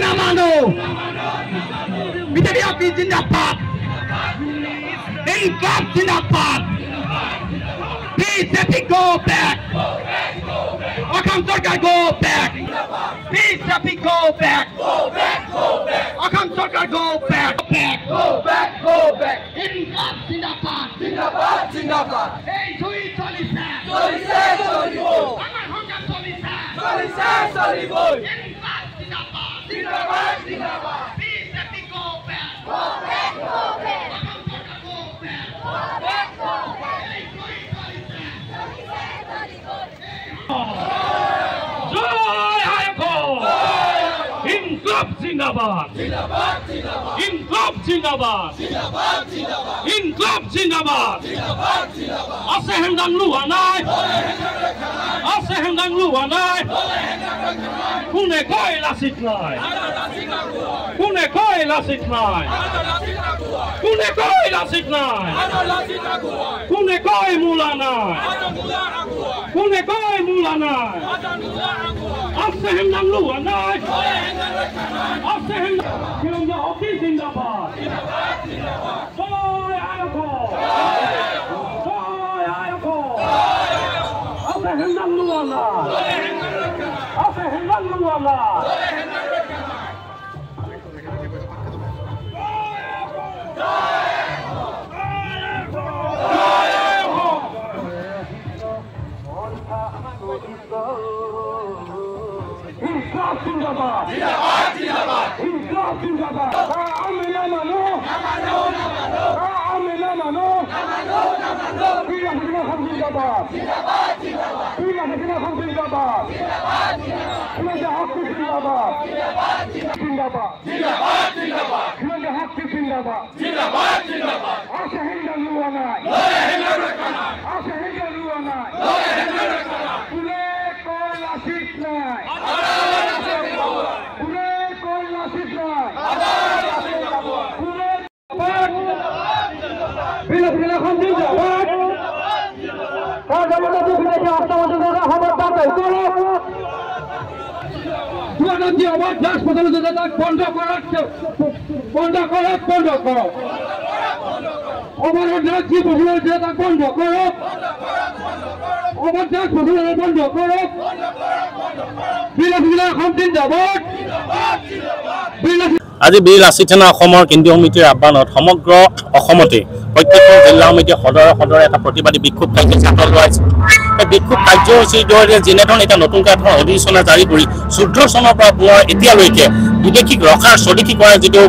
নামানো বিজেপি আপনি জিন্দাবাদ ইনকলাব জিন্দাবাদ BJP go back Akam Sarkar go back BJP go back Akam Sarkar go back Inkılap Zindabad Zindabad Hey Sui Solisa Amar Hongam Solisa Inkılap Zindabad BJP go back Akam Sarkar go back Inkılap Zindabad Inkılap Zindabad Inkılap Zindabad Ase hendang luanai Ase hendang luanai Kune koi lasitnai Kune koi lasitnai Kune koi lasitnai Kune koi mulanai Kune koi mulanai Ase hendang luanai Ase hendang Kirongja Hoki Zindabad Soy Ayoko Soy Ayoko Ase hendang luanai Ase hendang luanai Inkılap Zindabad Inkılap Zindabad Amina mano Amina mano Bila Hakina Ham Zindabad Bila Hakina Ham Zindabad Kirongja Hoki Zindabad Kirongja Hoki Zindabad Ase hendang luanai Ase hendang luanai Kune koi lasitnai Bila Ham Zindabad Kalau kita tidak akan খবরদার দুর্নীতি অবাধ হাসপাতালে বন্ধ করো অবরোধ কি বন্ধ করো অবাধ হাসপাতালে বন্ধ করো বিলা এখন জিন্দাবাদ আজি বীৰ লাচিত সেনা অসমৰ কেন্দ্ৰীয় সমিতিৰ আহ্বানত সমগ্ৰ অসমতে প্ৰত্যেকখন জিলা সমিতিৰ সদৰে এটা প্ৰতিবাদী বিক্ষোভ কাৰ্যসূচী হাতত লোৱাইছে। এই বিক্ষোভ কাৰ্যসূচীৰ জৰিয়তে যেনেধৰণে এতিয়া নতুনকৈ এখন অধিসূচনা জাৰি কৰি 14 চনৰ পৰা পুনৰ এতিয়ালৈকে বিদেশীক ৰখাৰ স্বদেশী কৰাৰ যিটো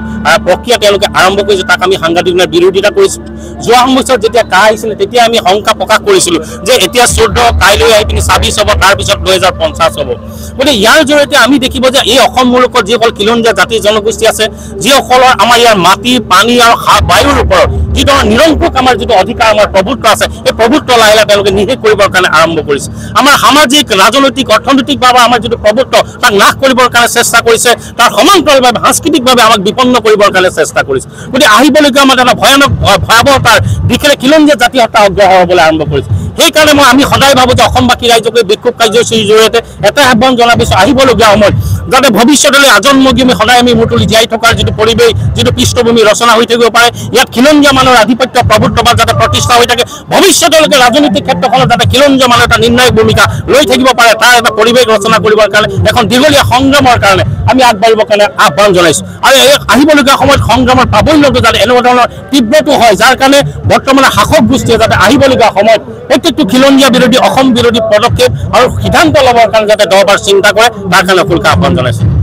প্ৰক্ৰিয়া তেওঁলোকে আৰম্ভ কৰিছে তাক আমি সাংঘাতিক বিৰোধিতা কৰিছোঁ। যোৱা সময়ছোৱাত যেতিয়া কা আহিছিলে তেতিয়া আমি শংকা প্ৰকাশ কৰিছিলোঁ যে এতিয়া 14 কাইলৈ আহি পিনি 26 হ'ব, তাৰপিছত 2050 হ'ব। গতিকে ইয়াৰ জৰিয়তে আমি দেখিব যে এই অসম মূলকত যিসকল খিলঞ্জীয়া জাতি জনগোষ্ঠী আছে যিসকলৰ আমাৰ ইয়াৰ মাটি পানী আৰু বায়ুৰ ওপৰত যিটো নিৰংকুশ আমাৰ যিটো অধিকাৰ আমাৰ প্ৰভুত্ব আছে এই প্ৰভুত্ব লাহে লাহে তেওঁলোকে নিষেধ কৰিবৰ কাৰণে আৰম্ভ কৰিছে। আমাৰ সামাজিক ৰাজনৈতিক অৰ্থনৈতিকভাৱে আমাৰ যিটো প্ৰভুত্ব তাক নাশ কৰিবৰ কাৰণে চেষ্টা কৰিছে, তাৰ সমান্তৰালভাৱে সাংস্কৃতিকভাৱে আমাক বিপন্ন কৰিবৰ কাৰণে চেষ্টা কৰিছে। গতিকে আহিবলগীয়া আমাৰ এটা ভয়াৱহতাৰ দিশে খিলঞ্জীয়া জাতি হত্যা অগ্ৰসৰ হ'বলৈ আৰম্ভ কৰিছে। সেইকাৰণে আমি সদায় ভাবোঁ যে অসমবাসী ৰাইজক বিক্ষোভ কাৰ্যসূচীৰ জৰিয়তে এটা আহ্বান জনাবিছোঁ আহিবলগীয়া সময়ত যাতে ভৱিষ্যতলৈ আজন্মগী সদায় আমি মূৰ তুলি জীয়াই থকাৰ যিটো পৰিৱেশ যিটো পৃষ্ঠভূমি ৰচনা হৈ থাকিব পাৰে, ইয়াত খিলঞ্জীয়া মানুহৰ আধিপত্য প্ৰভুত্ববাদ যাতে প্ৰতিষ্ঠা হৈ থাকে, ভৱিষ্যতলৈকে ৰাজনৈতিক ক্ষেত্ৰখনত যাতে খিলঞ্জীয়া মানুহ এটা নিৰ্ণায়ক ভূমিকা লৈ থাকিব পাৰে তাৰ এটা পৰিৱেশ ৰচনা কৰিবৰ কাৰণে এখন দীঘলীয়া সংগ্ৰামৰ কাৰণে আমি আগবাঢ়িবৰ কাৰণে আহ্বান জনাইছোঁ। আৰু এই আহিবলগীয়া সময়ত সংগ্ৰামৰ প্ৰাবল্যটো যাতে এনেকুৱা ধৰণৰ তীব্ৰটো হয় যাৰ কাৰণে বৰ্তমানে শাসক গোষ্ঠীয়ে যাতে আহিবলগীয়া সময়ত প্ৰত্যেকটো খিলঞ্জীয়া বিৰোধী অসম বিৰোধী পদক্ষেপ আৰু সিদ্ধান্ত ল'বৰ কাৰণে যাতে দহবাৰ চিন্তা কৰে তাৰ কাৰণে ফুলকা আহ্বান জনাইছোঁ।